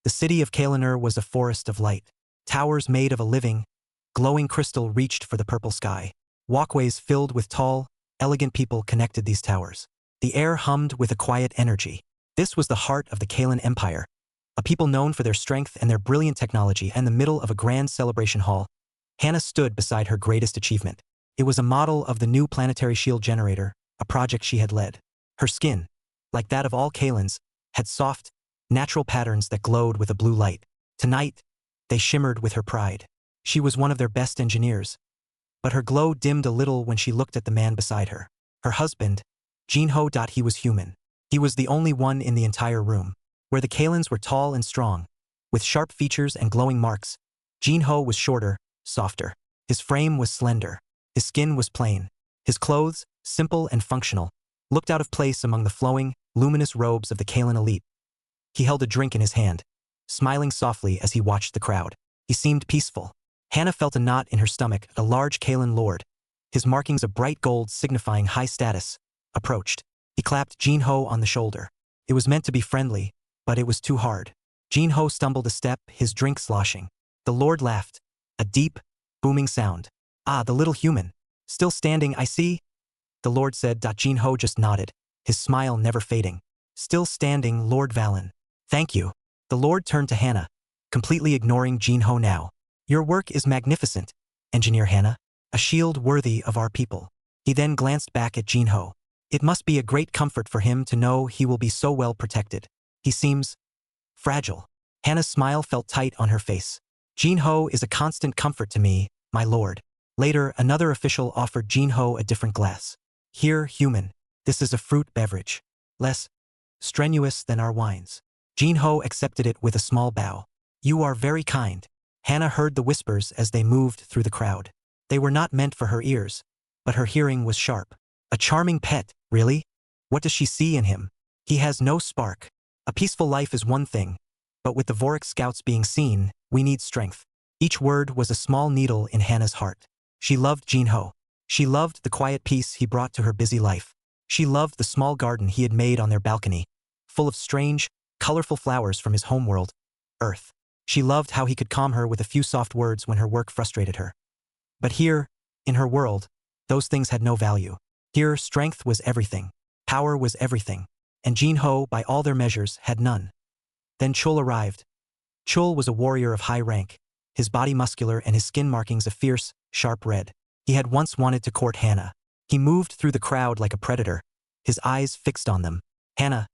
The city of Kalanur was a forest of light. Towers made of a living, glowing crystal reached for the purple sky. Walkways filled with tall, elegant people connected these towers. The air hummed with a quiet energy. This was the heart of the Kalan Empire, a people known for their strength and their brilliant technology. In the middle of a grand celebration hall, Hannah stood beside her greatest achievement. It was a model of the new planetary shield generator, a project she had led. Her skin, like that of all Kalans, had soft, natural patterns that glowed with a blue light. Tonight, they shimmered with her pride. She was one of their best engineers. But her glow dimmed a little when she looked at the man beside her. Her husband, Jinho. He was human. He was the only one in the entire room. Where the Kalans were tall and strong, with sharp features and glowing marks, Jinho was shorter, softer. His frame was slender. His skin was plain. His clothes, simple and functional, looked out of place among the flowing, luminous robes of the Kalan elite. He held a drink in his hand, smiling softly as he watched the crowd. He seemed peaceful. Hannah felt a knot in her stomach. A large Kalan lord, his markings of bright gold signifying high status, approached. He clapped Jinho on the shoulder. It was meant to be friendly, but it was too hard. Jinho stumbled a step, his drink sloshing. The lord laughed, a deep, booming sound. "Ah, the little human. Still standing, I see," the lord said. Jinho just nodded, his smile never fading. "Still standing, Lord Valen. Thank you." The lord turned to Hannah, completely ignoring Jinho now. "Your work is magnificent, Engineer Hannah, a shield worthy of our people." He then glanced back at Jinho. It must be a great comfort for him to know he will be so well protected. He seems fragile. Hannah's smile felt tight on her face. "Jinho is a constant comfort to me, my lord." Later, another official offered Jinho a different glass. "Here, human, this is a fruit beverage. Less strenuous than our wines." Jinho accepted it with a small bow. "You are very kind." Hannah heard the whispers as they moved through the crowd. They were not meant for her ears, but her hearing was sharp. "A charming pet, really? What does she see in him? He has no spark. A peaceful life is one thing, but with the Vorik scouts being seen, we need strength." Each word was a small needle in Hannah's heart. She loved Jinho. She loved the quiet peace he brought to her busy life. She loved the small garden he had made on their balcony, full of strange, colorful flowers from his homeworld, Earth. She loved how he could calm her with a few soft words when her work frustrated her. But here, in her world, those things had no value. Here, strength was everything. Power was everything. And Jinho, by all their measures, had none. Then Chul arrived. Chul was a warrior of high rank, his body muscular and his skin markings a fierce, sharp red. He had once wanted to court Hannah. He moved through the crowd like a predator, his eyes fixed on them. "Hannah,"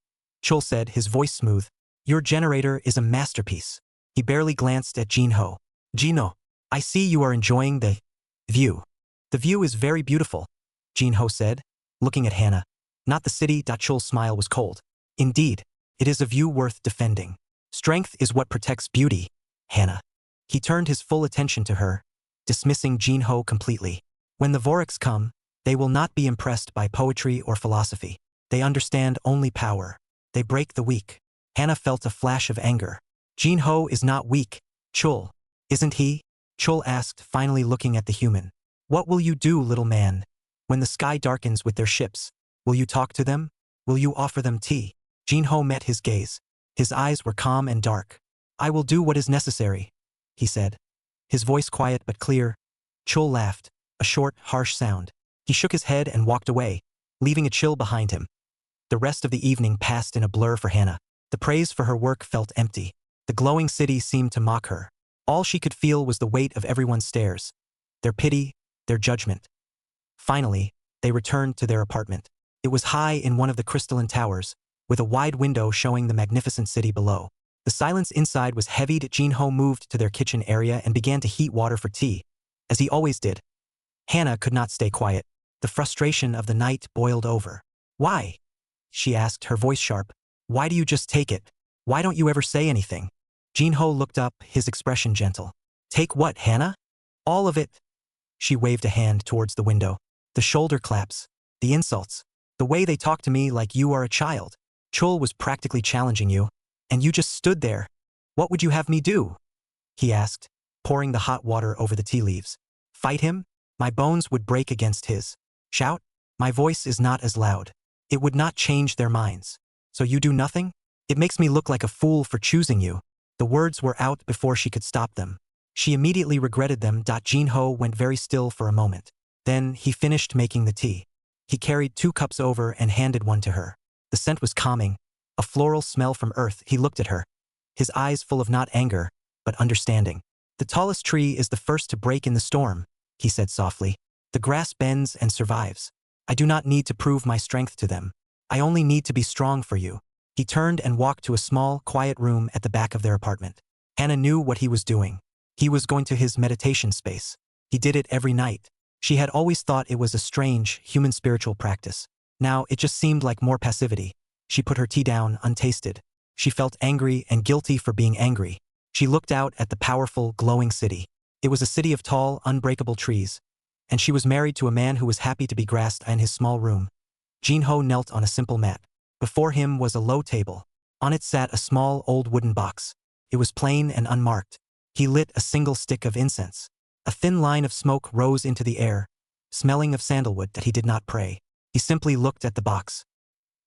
Chul said, his voice smooth, "your generator is a masterpiece." He barely glanced at Jinho. "Jinho, I see you are enjoying the view." "The view is very beautiful," Jinho said, looking at Hannah. "Not the city." Chul's smile was cold. "Indeed, it is a view worth defending. Strength is what protects beauty, Hannah." He turned his full attention to her, dismissing Jinho completely. "When the Voriks come, they will not be impressed by poetry or philosophy. They understand only power. They break the weak." Hannah felt a flash of anger. "Jinho is not weak, Chul, isn't he?" Chul asked, finally looking at the human. "What will you do, little man? When the sky darkens with their ships, will you talk to them? Will you offer them tea?" Jinho met his gaze. His eyes were calm and dark. "I will do what is necessary," he said, his voice quiet but clear. Chul laughed, a short, harsh sound. He shook his head and walked away, leaving a chill behind him. The rest of the evening passed in a blur for Hannah. The praise for her work felt empty. The glowing city seemed to mock her. All she could feel was the weight of everyone's stares, their pity, their judgment. Finally, they returned to their apartment. It was high in one of the crystalline towers, with a wide window showing the magnificent city below. The silence inside was heavy. Jinho moved to their kitchen area and began to heat water for tea, as he always did. Hannah could not stay quiet. The frustration of the night boiled over. "Why?" she asked, her voice sharp. "Why do you just take it? Why don't you ever say anything?" Jinho looked up, his expression gentle. "Take what, Hannah?" "All of it." She waved a hand towards the window. "The shoulder claps, the insults, the way they talk to me like you are a child. Chul was practically challenging you, and you just stood there. What would you have me do?" he asked, pouring the hot water over the tea leaves. "Fight him? My bones would break against his. Shout? My voice is not as loud. It would not change their minds. So you do nothing? It makes me look like a fool for choosing you." The words were out before she could stop them. She immediately regretted them. Jinho went very still for a moment. Then he finished making the tea. He carried 2 cups over and handed one to her. The scent was calming, a floral smell from earth. He looked at her, his eyes full of not anger, but understanding. The tallest tree is the first to break in the storm, he said softly. The grass bends and survives. I do not need to prove my strength to them. I only need to be strong for you. He turned and walked to a small, quiet room at the back of their apartment. Hannah knew what he was doing. He was going to his meditation space. He did it every night. She had always thought it was a strange, human spiritual practice. Now it just seemed like more passivity. She put her tea down, untasted. She felt angry and guilty for being angry. She looked out at the powerful, glowing city. It was a city of tall, unbreakable trees. And she was married to a man who was happy to be grasped in his small room. Jinho knelt on a simple mat. Before him was a low table. On it sat a small, old wooden box. It was plain and unmarked. He lit a single stick of incense. A thin line of smoke rose into the air, smelling of sandalwood that he did not pray. He simply looked at the box.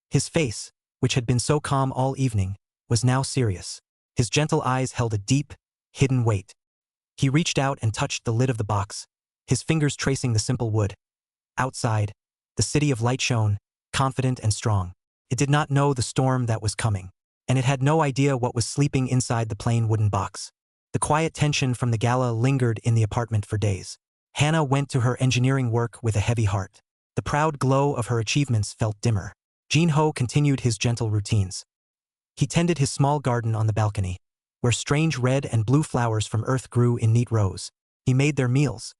His face, which had been so calm all evening, was now serious. His gentle eyes held a deep, hidden weight. He reached out and touched the lid of the box, his fingers tracing the simple wood. Outside, the city of light shone, confident and strong. It did not know the storm that was coming, and it had no idea what was sleeping inside the plain wooden box. The quiet tension from the gala lingered in the apartment for days. Hannah went to her engineering work with a heavy heart. The proud glow of her achievements felt dimmer. Jinho continued his gentle routines. He tended his small garden on the balcony, where strange red and blue flowers from earth grew in neat rows. He made their meals.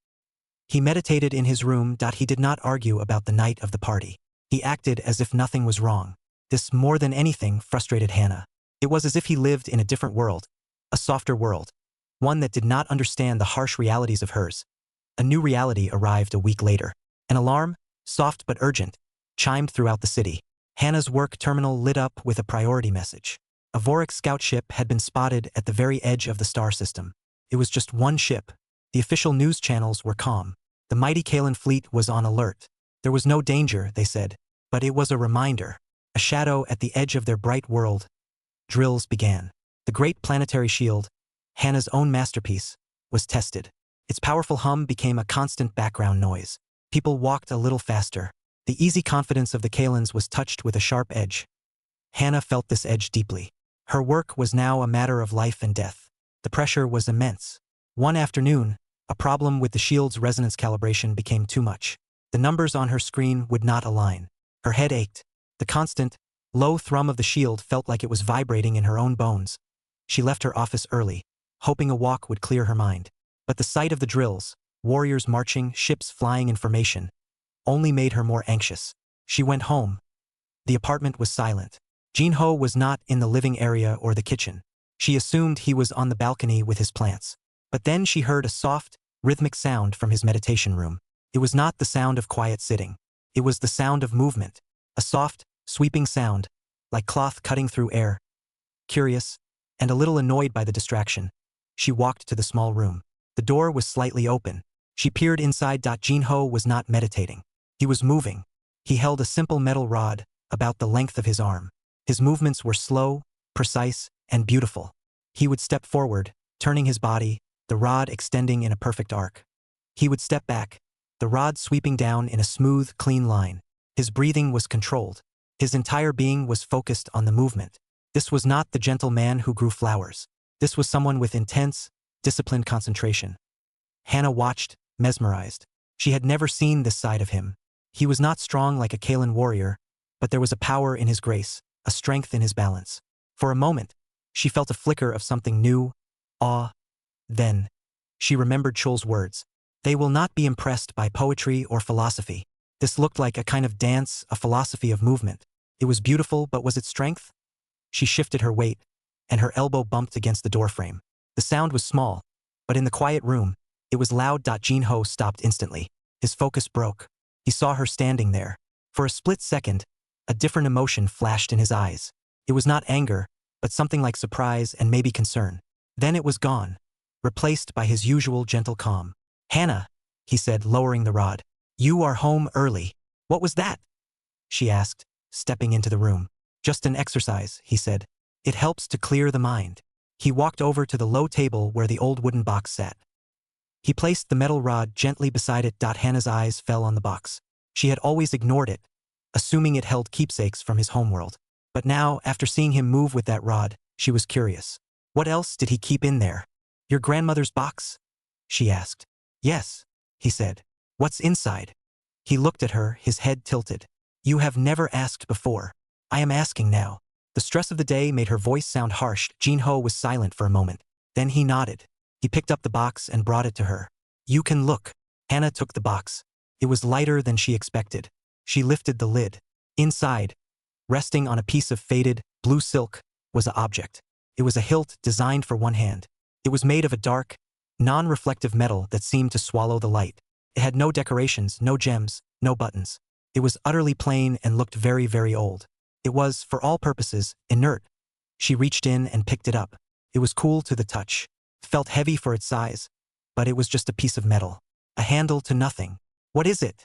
He meditated in his room. He did not argue about the night of the party. He acted as if nothing was wrong. This, more than anything, frustrated Hannah. It was as if he lived in a different world, a softer world, one that did not understand the harsh realities of hers. A new reality arrived a week later. An alarm, soft but urgent, chimed throughout the city. Hannah's work terminal lit up with a priority message. A Vorik scout ship had been spotted at the very edge of the star system. It was just one ship. The official news channels were calm. The mighty Kalan fleet was on alert. There was no danger, they said, but it was a reminder. A shadow at the edge of their bright world. Drills began. The great planetary shield, Hannah's own masterpiece, was tested. Its powerful hum became a constant background noise. People walked a little faster. The easy confidence of the Kalans was touched with a sharp edge. Hannah felt this edge deeply. Her work was now a matter of life and death. The pressure was immense. One afternoon, a problem with the shield's resonance calibration became too much. The numbers on her screen would not align. Her head ached. The constant, low thrum of the shield felt like it was vibrating in her own bones. She left her office early, hoping a walk would clear her mind. But the sight of the drills, warriors marching, ships flying in formation, only made her more anxious. She went home. The apartment was silent. Jinho was not in the living area or the kitchen. She assumed he was on the balcony with his plants. But then she heard a soft, rhythmic sound from his meditation room. It was not the sound of quiet sitting. It was the sound of movement. A soft, sweeping sound, like cloth cutting through air. Curious, and a little annoyed by the distraction, she walked to the small room. The door was slightly open. She peered inside. Jinho was not meditating. He was moving. He held a simple metal rod, about the length of his arm. His movements were slow, precise, and beautiful. He would step forward, turning his body, the rod extending in a perfect arc. He would step back, the rod sweeping down in a smooth, clean line. His breathing was controlled. His entire being was focused on the movement. This was not the gentle man who grew flowers. This was someone with intense, disciplined concentration. Hannah watched, mesmerized. She had never seen this side of him. He was not strong like a Kalan warrior, but there was a power in his grace, a strength in his balance. For a moment, she felt a flicker of something new, awe. Then, she remembered Chul's words. They will not be impressed by poetry or philosophy. This looked like a kind of dance, a philosophy of movement. It was beautiful, but was it strength? She shifted her weight, and her elbow bumped against the doorframe. The sound was small, but in the quiet room, it was loud. Jinho stopped instantly. His focus broke. He saw her standing there. For a split second, a different emotion flashed in his eyes. It was not anger, but something like surprise and maybe concern. Then it was gone, replaced by his usual gentle calm. "Hannah," he said, lowering the rod. "You are home early." "What was that?" she asked, stepping into the room. "Just an exercise," he said. "It helps to clear the mind." He walked over to the low table where the old wooden box sat. He placed the metal rod gently beside it. Hannah's eyes fell on the box. She had always ignored it, assuming it held keepsakes from his homeworld. But now, after seeing him move with that rod, she was curious. What else did he keep in there? Your grandmother's box? She asked. Yes, he said. What's inside? He looked at her, his head tilted. You have never asked before. I am asking now. The stress of the day made her voice sound harsh. Jin-ho was silent for a moment. Then he nodded. He picked up the box and brought it to her. You can look. Hannah took the box. It was lighter than she expected. She lifted the lid. Inside, resting on a piece of faded, blue silk, was an object. It was a hilt designed for one hand. It was made of a dark, non-reflective metal that seemed to swallow the light. It had no decorations, no gems, no buttons. It was utterly plain and looked very, very old. It was, for all purposes, inert. She reached in and picked it up. It was cool to the touch. It felt heavy for its size, but it was just a piece of metal. A handle to nothing. What is it?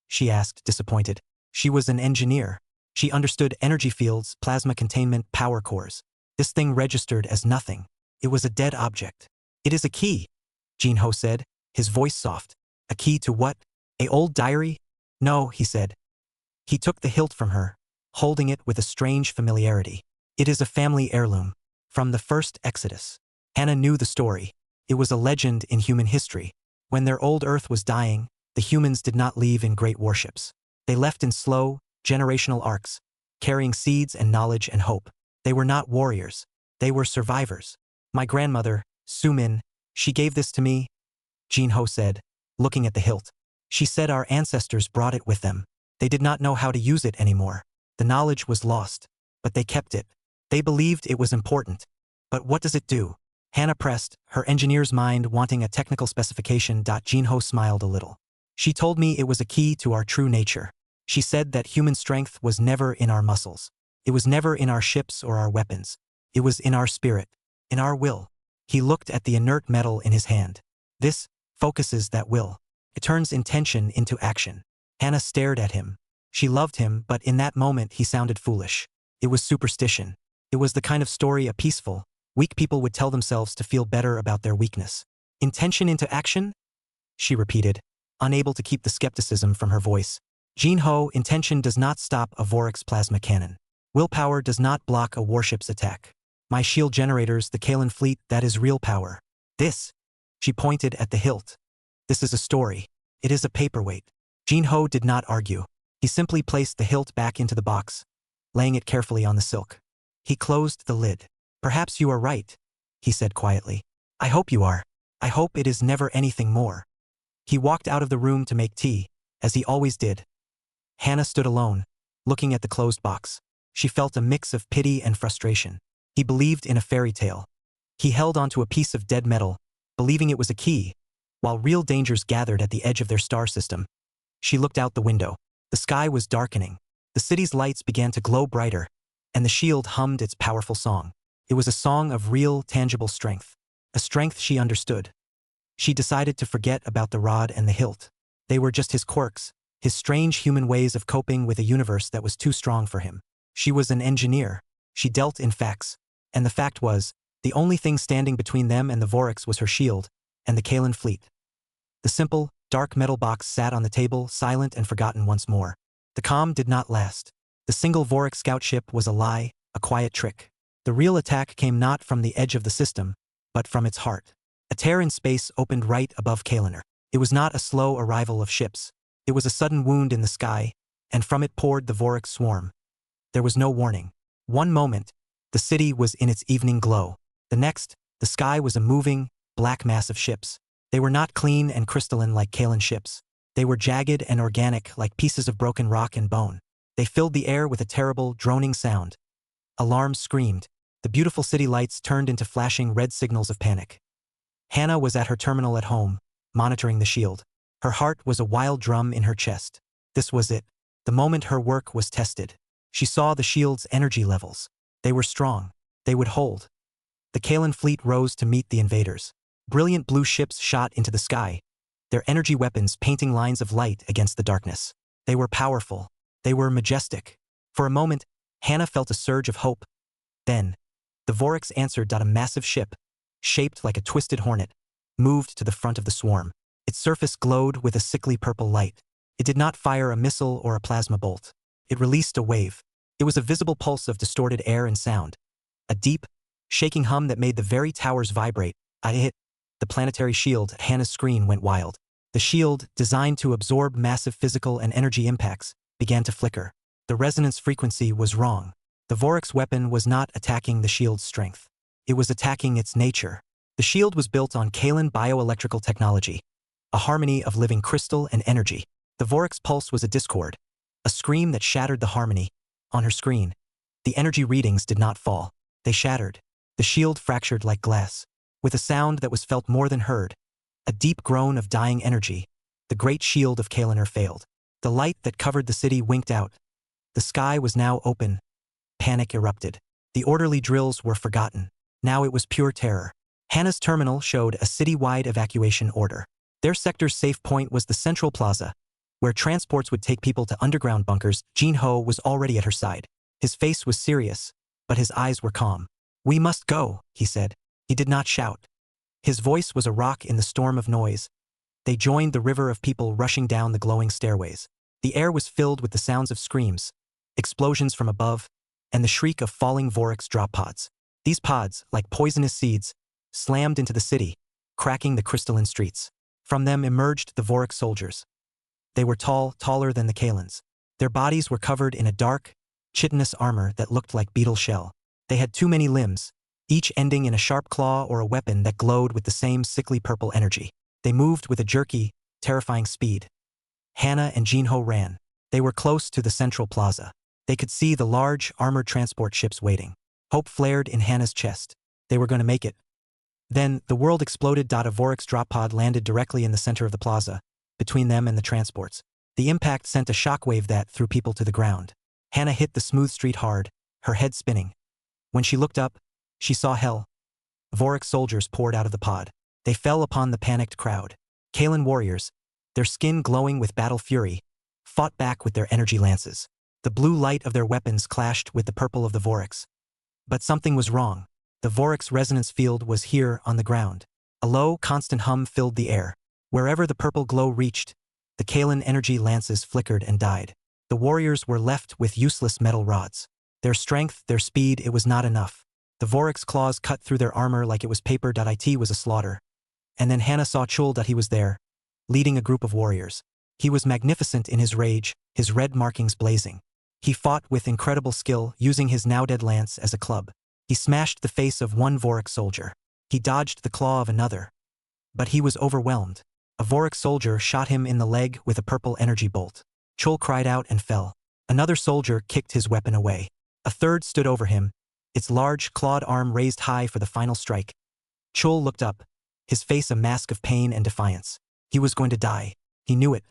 She asked, disappointed. She was an engineer. She understood energy fields, plasma containment, power cores. This thing registered as nothing. It was a dead object. It is a key, Jin-ho said, his voice soft. A key to what? A old diary? No, he said. He took the hilt from her, holding it with a strange familiarity. It is a family heirloom. From the first Exodus. Hannah knew the story. It was a legend in human history. When their old Earth was dying, the humans did not leave in great warships. They left in slow, generational arcs, carrying seeds and knowledge and hope. They were not warriors. They were survivors. My grandmother, Su-min, she gave this to me, Jin-ho said, looking at the hilt. She said our ancestors brought it with them. They did not know how to use it anymore. The knowledge was lost, but they kept it. They believed it was important. But what does it do? Hannah pressed, her engineer's mind wanting a technical specification. Jin-ho smiled a little. She told me it was a key to our true nature. She said that human strength was never in our muscles. It was never in our ships or our weapons. It was in our spirit, in our will. He looked at the inert metal in his hand. This focuses that will. It turns intention into action. Hannah stared at him. She loved him, but in that moment he sounded foolish. It was superstition. It was the kind of story a peaceful, weak people would tell themselves to feel better about their weakness. Intention into action? She repeated, unable to keep the skepticism from her voice. Jin-ho, intention does not stop a Vorax plasma cannon. Willpower does not block a warship's attack. My shield generators, the Kalen fleet, that is real power. This, she pointed at the hilt. This is a story. It is a paperweight. Jin-ho did not argue. He simply placed the hilt back into the box, laying it carefully on the silk. He closed the lid. Perhaps you are right, he said quietly. I hope you are. I hope it is never anything more. He walked out of the room to make tea, as he always did. Hannah stood alone, looking at the closed box. She felt a mix of pity and frustration. He believed in a fairy tale. He held onto a piece of dead metal, believing it was a key, while real dangers gathered at the edge of their star system. She looked out the window. The sky was darkening. The city's lights began to glow brighter, and the shield hummed its powerful song. It was a song of real, tangible strength, a strength she understood. She decided to forget about the rod and the hilt. They were just his quirks, his strange human ways of coping with a universe that was too strong for him. She was an engineer. She dealt in facts, and the fact was, the only thing standing between them and the Vorax was her shield and the Kalen fleet. The simple, dark metal box sat on the table, silent and forgotten once more. The calm did not last. The single Vorax scout ship was a lie, a quiet trick. The real attack came not from the edge of the system, but from its heart. A tear in space opened right above Kalaner. It was not a slow arrival of ships. It was a sudden wound in the sky, and from it poured the Vorax swarm. There was no warning. One moment, the city was in its evening glow. The next, the sky was a moving, black mass of ships. They were not clean and crystalline like Kalen ships. They were jagged and organic like pieces of broken rock and bone. They filled the air with a terrible, droning sound. Alarms screamed. The beautiful city lights turned into flashing red signals of panic. Hannah was at her terminal at home, monitoring the shield. Her heart was a wild drum in her chest. This was it. The moment her work was tested. She saw the shield's energy levels. They were strong. They would hold. The Kalen fleet rose to meet the invaders. Brilliant blue ships shot into the sky, their energy weapons painting lines of light against the darkness. They were powerful. They were majestic. For a moment, Hannah felt a surge of hope. Then, The Vorax answered. A massive ship, shaped like a twisted hornet, moved to the front of the swarm. Its surface glowed with a sickly purple light. It did not fire a missile or a plasma bolt. It released a wave. It was a visible pulse of distorted air and sound. A deep, shaking hum that made the very towers vibrate. I hit the planetary shield. Hannah's screen went wild. The shield, designed to absorb massive physical and energy impacts, began to flicker. The resonance frequency was wrong. The Vorax weapon was not attacking the shield's strength. It was attacking its nature. The shield was built on Kalan bioelectrical technology, a harmony of living crystal and energy. The Vorax pulse was a discord, a scream that shattered the harmony. On her screen, the energy readings did not fall. They shattered. The shield fractured like glass. With a sound that was felt more than heard, a deep groan of dying energy, the great shield of Kalaner failed. The light that covered the city winked out. The sky was now open. Panic erupted. The orderly drills were forgotten. Now it was pure terror. Hannah's terminal showed a city-wide evacuation order. Their sector's safe point was the Central Plaza, where transports would take people to underground bunkers. Jin-Ho was already at her side. His face was serious, but his eyes were calm. "We must go," he said. He did not shout. His voice was a rock in the storm of noise. They joined the river of people rushing down the glowing stairways. The air was filled with the sounds of screams, explosions from above, and the shriek of falling Vorax drop pods. These pods, like poisonous seeds, slammed into the city, cracking the crystalline streets. From them emerged the Vorax soldiers. They were tall, taller than the Kalans. Their bodies were covered in a dark, chitinous armor that looked like beetle shell. They had too many limbs, each ending in a sharp claw or a weapon that glowed with the same sickly purple energy. They moved with a jerky, terrifying speed. Hannah and Jin-Ho ran. They were close to the Central Plaza. They could see the large, armored transport ships waiting. Hope flared in Hannah's chest. They were going to make it. Then, the world exploded. A Vorax drop pod landed directly in the center of the plaza, between them and the transports. The impact sent a shockwave that threw people to the ground. Hannah hit the smooth street hard, her head spinning. When she looked up, she saw hell. Vorax soldiers poured out of the pod. They fell upon the panicked crowd. Kalan warriors, their skin glowing with battle fury, fought back with their energy lances. The blue light of their weapons clashed with the purple of the Vorax. But something was wrong. The Vorax resonance field was here on the ground. A low, constant hum filled the air. Wherever the purple glow reached, the Kalan energy lances flickered and died. The warriors were left with useless metal rods. Their strength, their speed, it was not enough. The Vorax claws cut through their armor like it was paper. It was a slaughter. And then Hannah saw Chul. He was there, leading a group of warriors. He was magnificent in his rage, his red markings blazing. He fought with incredible skill, using his now-dead lance as a club. He smashed the face of one Vorax soldier. He dodged the claw of another. But he was overwhelmed. A Vorax soldier shot him in the leg with a purple energy bolt. Chul cried out and fell. Another soldier kicked his weapon away. A third stood over him, its large, clawed arm raised high for the final strike. Chul looked up, his face a mask of pain and defiance. He was going to die. He knew it.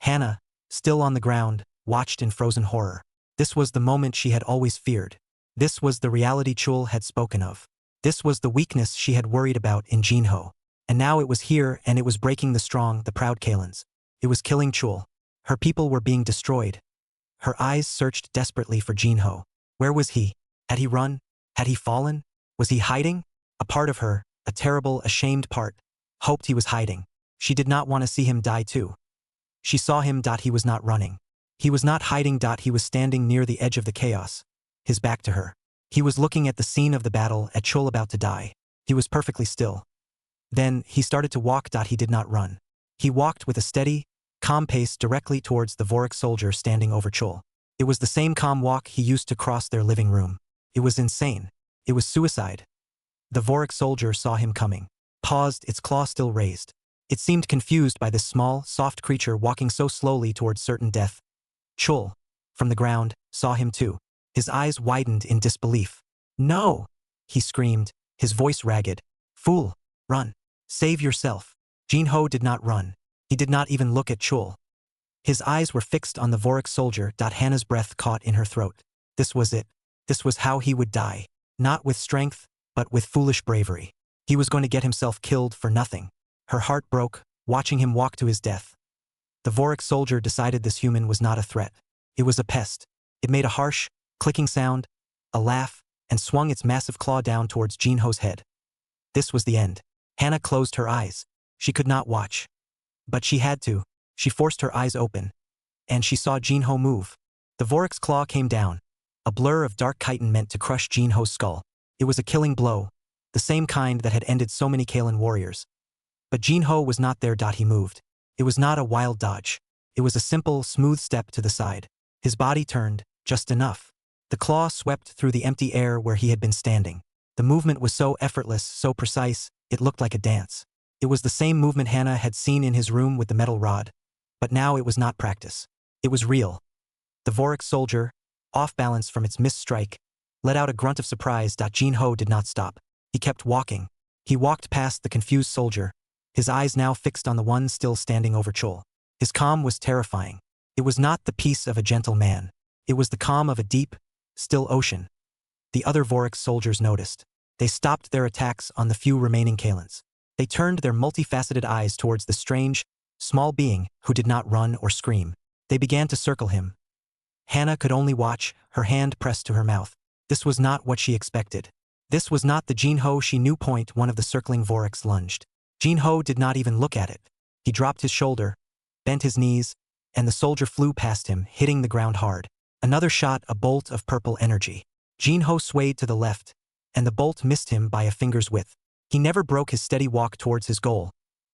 Hannah, still on the ground, watched in frozen horror. This was the moment she had always feared. This was the reality Chul had spoken of. This was the weakness she had worried about in Jin-Ho. And now it was here, and it was breaking the strong, the proud Kalans. It was killing Chul. Her people were being destroyed. Her eyes searched desperately for Jin-Ho. Where was he? Had he run? Had he fallen? Was he hiding? A part of her, a terrible, ashamed part, hoped he was hiding. She did not want to see him die too. She saw him. He was not running. He was not hiding. He was standing near the edge of the chaos, his back to her. He was looking at the scene of the battle, at Chul about to die. He was perfectly still. Then, he started to walk. He did not run. He walked with a steady, calm pace directly towards the Vorax soldier standing over Chul. It was the same calm walk he used to cross their living room. It was insane. It was suicide. The Vorax soldier saw him coming, paused, its claw still raised. It seemed confused by this small, soft creature walking so slowly towards certain death. Chul, from the ground, saw him too. His eyes widened in disbelief. "No!" he screamed, his voice ragged. "Fool! Run! Save yourself!" Jin-Ho did not run. He did not even look at Chul. His eyes were fixed on the Vorax soldier. Hannah's breath caught in her throat. This was it. This was how he would die. Not with strength, but with foolish bravery. He was going to get himself killed for nothing. Her heart broke, watching him walk to his death. The Vorax soldier decided this human was not a threat. It was a pest. It made a harsh, clicking sound, a laugh, and swung its massive claw down towards Jinho's head. This was the end. Hannah closed her eyes. She could not watch. But she had to. She forced her eyes open. And she saw Jinho move. The Vorac's claw came down. A blur of dark chitin meant to crush Jinho's skull. It was a killing blow, the same kind that had ended so many Kalen warriors. But Jinho was not there. He moved. It was not a wild dodge. It was a simple, smooth step to the side. His body turned, just enough. The claw swept through the empty air where he had been standing. The movement was so effortless, so precise, it looked like a dance. It was the same movement Hannah had seen in his room with the metal rod. But now it was not practice. It was real. The Vorac soldier, off balance from its missed strike, let out a grunt of surprise. Jinho did not stop. He kept walking. He walked past the confused soldier, his eyes now fixed on the one still standing over Chul. His calm was terrifying. It was not the peace of a gentle man. It was the calm of a deep, still ocean. The other Vorac soldiers noticed. They stopped their attacks on the few remaining Kalens. They turned their multifaceted eyes towards the strange, small being who did not run or scream. They began to circle him. Hannah could only watch, her hand pressed to her mouth. This was not what she expected. This was not the Jinho she knew. One of the circling Voracs lunged. Jinho did not even look at it. He dropped his shoulder, bent his knees, and the soldier flew past him, hitting the ground hard. Another shot, a bolt of purple energy. Jinho swayed to the left, and the bolt missed him by a finger's width. He never broke his steady walk towards his goal.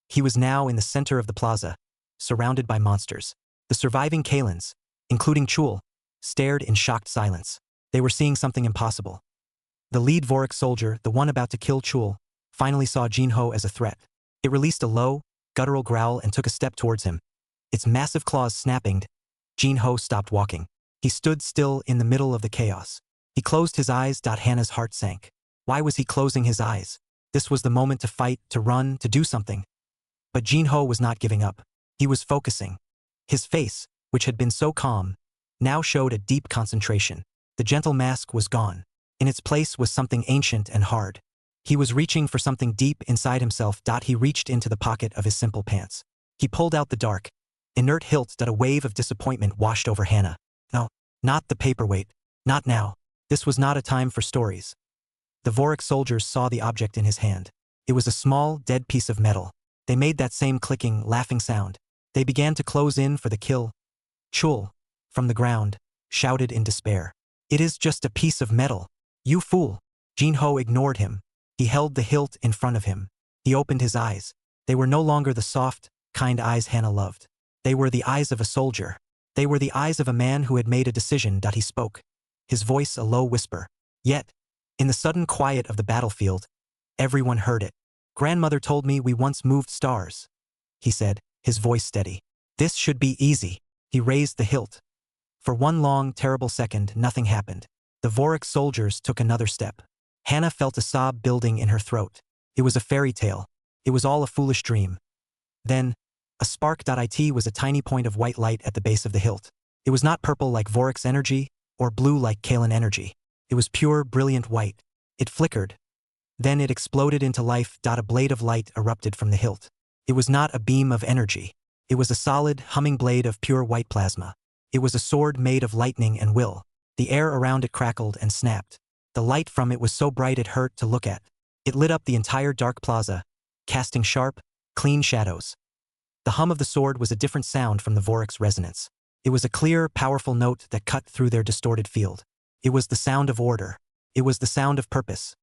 He was now in the center of the plaza, surrounded by monsters. The surviving Kalens, including Chul, stared in shocked silence. They were seeing something impossible. The lead Vorac soldier, the one about to kill Chul, finally saw Jinho as a threat. It released a low, guttural growl and took a step towards him. Its massive claws snapping. Jinho stopped walking. He stood still in the middle of the chaos. He closed his eyes. Hannah's heart sank. Why was he closing his eyes? This was the moment to fight, to run, to do something. But Jinho was not giving up. He was focusing. His face, which had been so calm, now showed a deep concentration. The gentle mask was gone. In its place was something ancient and hard. He was reaching for something deep inside himself. He reached into the pocket of his simple pants. He pulled out the dark, inert hilt. A wave of disappointment washed over Hannah. No, not the paperweight. Not now. This was not a time for stories. The Vorac soldiers saw the object in his hand. It was a small, dead piece of metal. They made that same clicking, laughing sound. They began to close in for the kill. Chul, from the ground, shouted in despair. It is just a piece of metal. You fool. Jinho ignored him. He held the hilt in front of him. He opened his eyes. They were no longer the soft, kind eyes Hannah loved. They were the eyes of a soldier. They were the eyes of a man who had made a decision. He spoke. His voice a low whisper. Yet, in the sudden quiet of the battlefield, everyone heard it. Grandmother told me we once moved stars, he said, his voice steady. This should be easy. He raised the hilt. For one long, terrible second, nothing happened. The Vorac soldiers took another step. Hannah felt a sob building in her throat. It was a fairy tale. It was all a foolish dream. Then, a spark. It was a tiny point of white light at the base of the hilt. It was not purple like Vorac's energy, or blue like Kalen energy. It was pure, brilliant white. It flickered. Then it exploded into life. A blade of light erupted from the hilt. It was not a beam of energy. It was a solid, humming blade of pure white plasma. It was a sword made of lightning and will. The air around it crackled and snapped. The light from it was so bright it hurt to look at. It lit up the entire dark plaza, casting sharp, clean shadows. The hum of the sword was a different sound from the Vorac's resonance. It was a clear, powerful note that cut through their distorted field. It was the sound of order. It was the sound of purpose.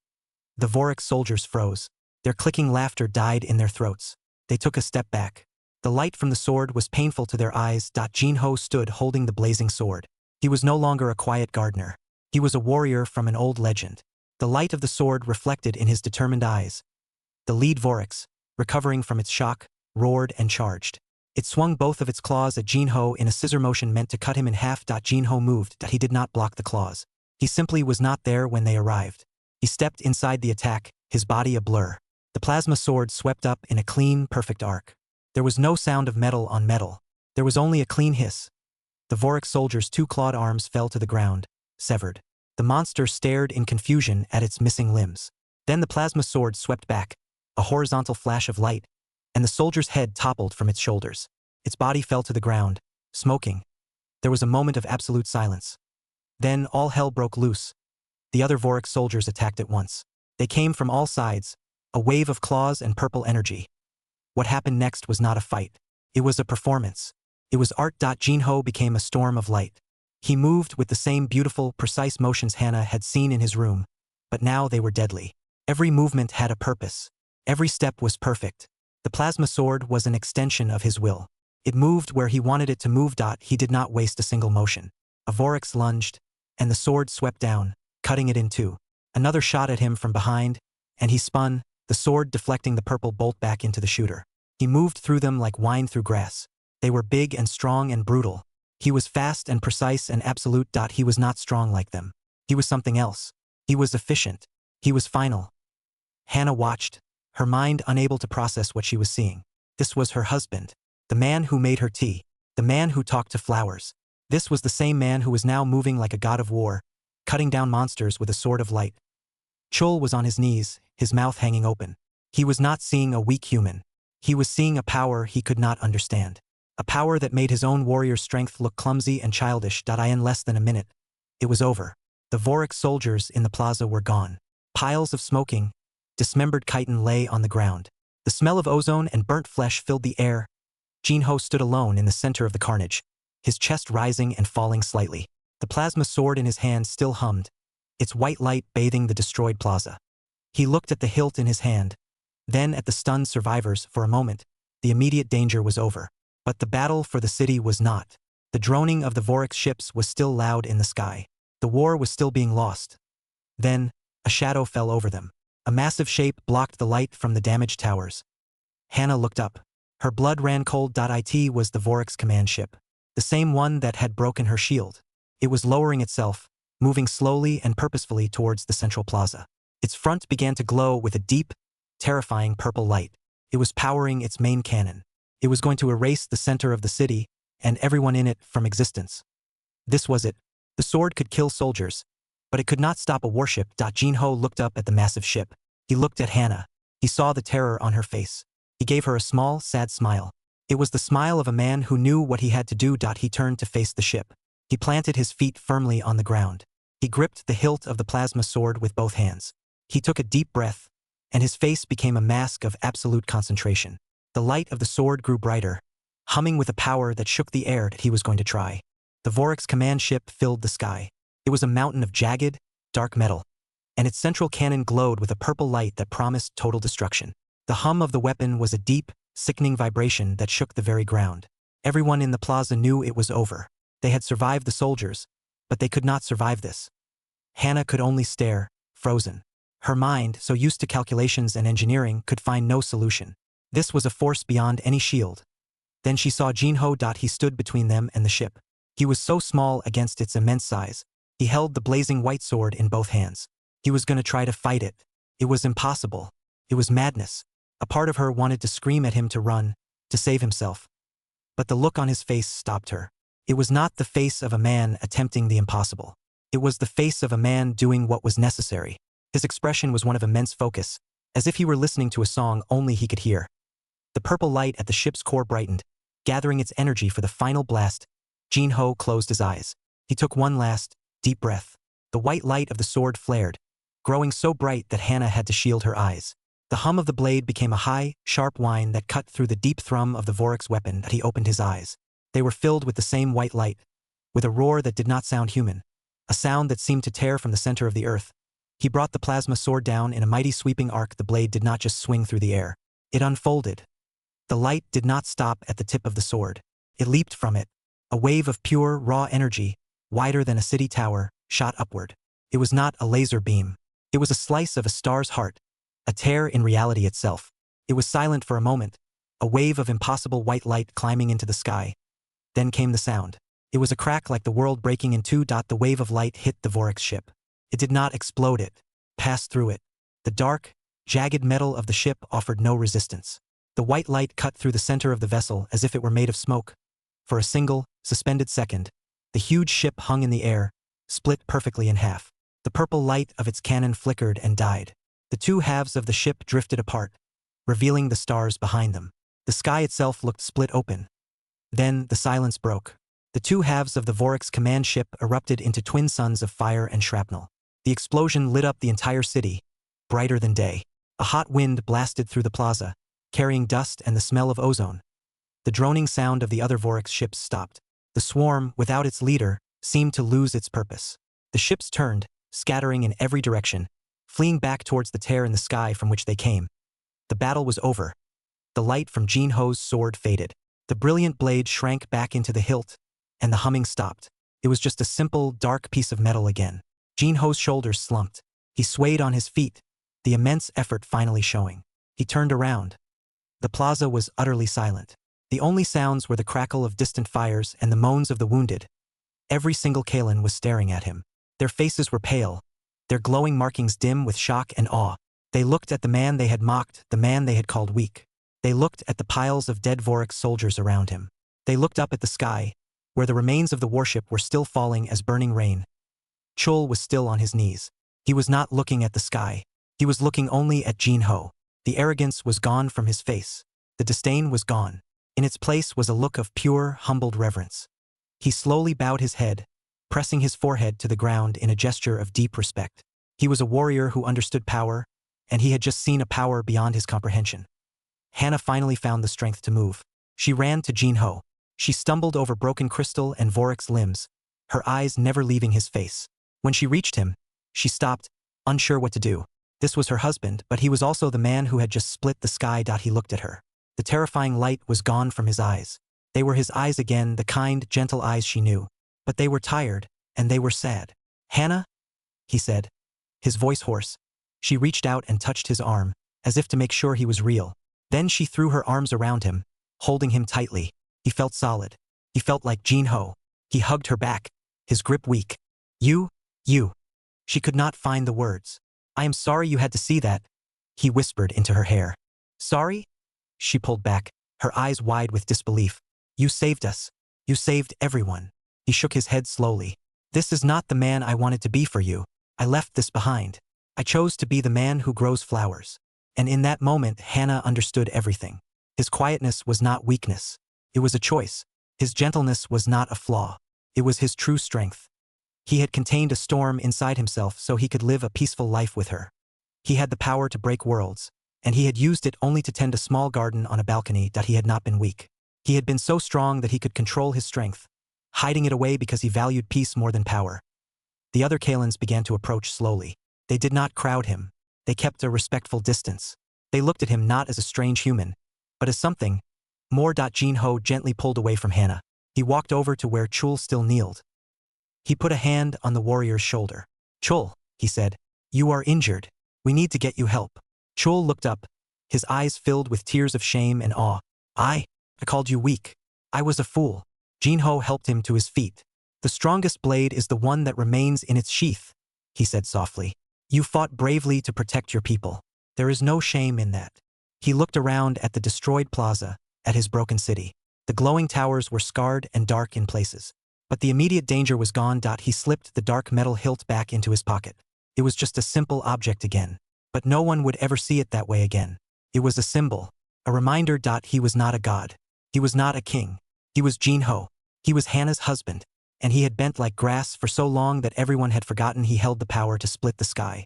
The Vorac soldiers froze. Their clicking laughter died in their throats. They took a step back. The light from the sword was painful to their eyes. Jinho stood holding the blazing sword. He was no longer a quiet gardener. He was a warrior from an old legend. The light of the sword reflected in his determined eyes. The lead Vorax, recovering from its shock, roared and charged. It swung both of its claws at Jinho in a scissor motion meant to cut him in half. Jinho moved. He did not block the claws. He simply was not there when they arrived. He stepped inside the attack, his body a blur. The plasma sword swept up in a clean, perfect arc. There was no sound of metal on metal. There was only a clean hiss. The Vorac soldier's two clawed arms fell to the ground, severed. The monster stared in confusion at its missing limbs. Then the plasma sword swept back, a horizontal flash of light, and the soldier's head toppled from its shoulders. Its body fell to the ground, smoking. There was a moment of absolute silence. Then all hell broke loose. The other Vorik soldiers attacked at once. They came from all sides, a wave of claws and purple energy. What happened next was not a fight. It was a performance. It was art. Jinho became a storm of light. He moved with the same beautiful, precise motions Hannah had seen in his room, but now they were deadly. Every movement had a purpose. Every step was perfect. The plasma sword was an extension of his will. It moved where he wanted it to move. He did not waste a single motion. A Vorax lunged, and the sword swept down, cutting it in two. Another shot at him from behind, and he spun, the sword deflecting the purple bolt back into the shooter. He moved through them like wine through grass. They were big and strong and brutal. He was fast and precise and absolute. He was not strong like them. He was something else. He was efficient. He was final. Hannah watched, her mind unable to process what she was seeing. This was her husband. The man who made her tea. The man who talked to flowers. This was the same man who was now moving like a god of war, cutting down monsters with a sword of light. Chul was on his knees, his mouth hanging open. He was not seeing a weak human. He was seeing a power he could not understand. A power that made his own warrior's strength look clumsy and childish. In less than a minute, it was over. The Vorik soldiers in the plaza were gone. Piles of smoking, dismembered chitin lay on the ground. The smell of ozone and burnt flesh filled the air. Jinho stood alone in the center of the carnage, his chest rising and falling slightly. The plasma sword in his hand still hummed, its white light bathing the destroyed plaza. He looked at the hilt in his hand, then at the stunned survivors. For a moment, the immediate danger was over. But the battle for the city was not. The droning of the Vorik ships was still loud in the sky. The war was still being lost. Then, a shadow fell over them. A massive shape blocked the light from the damaged towers. Hannah looked up. Her blood ran cold. It was the Vorik's command ship. The same one that had broken her shield. It was lowering itself, moving slowly and purposefully towards the central plaza. Its front began to glow with a deep, terrifying purple light. It was powering its main cannon. It was going to erase the center of the city and everyone in it from existence. This was it. The sword could kill soldiers, but it could not stop a warship. Jinho looked up at the massive ship. He looked at Hannah. He saw the terror on her face. He gave her a small, sad smile. It was the smile of a man who knew what he had to do. He turned to face the ship. He planted his feet firmly on the ground. He gripped the hilt of the plasma sword with both hands. He took a deep breath, and his face became a mask of absolute concentration. The light of the sword grew brighter, humming with a power that shook the air. He was going to try. The Vorik's command ship filled the sky. It was a mountain of jagged, dark metal, and its central cannon glowed with a purple light that promised total destruction. The hum of the weapon was a deep, sickening vibration that shook the very ground. Everyone in the plaza knew it was over. They had survived the soldiers, but they could not survive this. Hannah could only stare, frozen. Her mind, so used to calculations and engineering, could find no solution. This was a force beyond any shield. Then she saw Jinho. He stood between them and the ship. He was so small against its immense size. He held the blazing white sword in both hands. He was going to try to fight it. It was impossible. It was madness. A part of her wanted to scream at him to run, to save himself. But the look on his face stopped her. It was not the face of a man attempting the impossible. It was the face of a man doing what was necessary. His expression was one of immense focus, as if he were listening to a song only he could hear. The purple light at the ship's core brightened, gathering its energy for the final blast. Jinho closed his eyes. He took one last, deep breath. The white light of the sword flared, growing so bright that Hannah had to shield her eyes. The hum of the blade became a high, sharp whine that cut through the deep thrum of the Vorik's weapon. He opened his eyes. They were filled with the same white light, with a roar that did not sound human, a sound that seemed to tear from the center of the earth. He brought the plasma sword down in a mighty sweeping arc. The blade did not just swing through the air. It unfolded. The light did not stop at the tip of the sword. It leaped from it. A wave of pure, raw energy, wider than a city tower, shot upward. It was not a laser beam. It was a slice of a star's heart, a tear in reality itself. It was silent for a moment, a wave of impossible white light climbing into the sky. Then came the sound. It was a crack like the world breaking in two. The wave of light hit the Vorik's ship. It did not explode it, passed through it. The dark, jagged metal of the ship offered no resistance. The white light cut through the center of the vessel as if it were made of smoke. For a single, suspended second, the huge ship hung in the air, split perfectly in half. The purple light of its cannon flickered and died. The two halves of the ship drifted apart, revealing the stars behind them. The sky itself looked split open. Then the silence broke. The two halves of the Vorik's command ship erupted into twin suns of fire and shrapnel. The explosion lit up the entire city, brighter than day. A hot wind blasted through the plaza, carrying dust and the smell of ozone. The droning sound of the other Vorax ships stopped. The swarm, without its leader, seemed to lose its purpose. The ships turned, scattering in every direction, fleeing back towards the tear in the sky from which they came. The battle was over. The light from Jin Ho's sword faded. The brilliant blade shrank back into the hilt, and the humming stopped. It was just a simple, dark piece of metal again. Jin Ho's shoulders slumped. He swayed on his feet, the immense effort finally showing. He turned around. The plaza was utterly silent. The only sounds were the crackle of distant fires and the moans of the wounded. Every single Kaelin was staring at him. Their faces were pale, their glowing markings dim with shock and awe. They looked at the man they had mocked, the man they had called weak. They looked at the piles of dead Vorax soldiers around him. They looked up at the sky, where the remains of the warship were still falling as burning rain. Chul was still on his knees. He was not looking at the sky. He was looking only at Jin Ho. The arrogance was gone from his face. The disdain was gone. In its place was a look of pure, humbled reverence. He slowly bowed his head, pressing his forehead to the ground in a gesture of deep respect. He was a warrior who understood power, and he had just seen a power beyond his comprehension. Hannah finally found the strength to move. She ran to Jin Ho. She stumbled over broken crystal and Vorax limbs, her eyes never leaving his face. When she reached him, she stopped, unsure what to do. This was her husband, but he was also the man who had just split the sky. He looked at her. The terrifying light was gone from his eyes. They were his eyes again, the kind, gentle eyes she knew. But they were tired, and they were sad. "Hannah?" he said, his voice hoarse. She reached out and touched his arm, as if to make sure he was real. Then she threw her arms around him, holding him tightly. He felt solid. He felt like Jin Ho. He hugged her back, his grip weak. You. She could not find the words. "I am sorry you had to see that," he whispered into her hair. "Sorry?" She pulled back, her eyes wide with disbelief. "You saved us. You saved everyone." He shook his head slowly. "This is not the man I wanted to be for you. I left this behind. I chose to be the man who grows flowers." And in that moment, Hannah understood everything. His quietness was not weakness. It was a choice. His gentleness was not a flaw. It was his true strength. He had contained a storm inside himself so he could live a peaceful life with her. He had the power to break worlds, and he had used it only to tend a small garden on a balcony. He had not been weak. He had been so strong that he could control his strength, hiding it away because he valued peace more than power. The other Kaelins began to approach slowly. They did not crowd him. They kept a respectful distance. They looked at him not as a strange human, but as something more. Jin Ho gently pulled away from Hannah. He walked over to where Chul still kneeled. He put a hand on the warrior's shoulder. "Chul," he said, "you are injured. We need to get you help." Chul looked up, his eyes filled with tears of shame and awe. I called you weak. I was a fool." Jin Ho helped him to his feet. "The strongest blade is the one that remains in its sheath," he said softly. "You fought bravely to protect your people. There is no shame in that." He looked around at the destroyed plaza, at his broken city. The glowing towers were scarred and dark in places. But the immediate danger was gone. He slipped the dark metal hilt back into his pocket. It was just a simple object again. But no one would ever see it that way again. It was a symbol, a reminder. He was not a god. He was not a king. He was Jin Ho. He was Hannah's husband. And he had bent like grass for so long that everyone had forgotten he held the power to split the sky.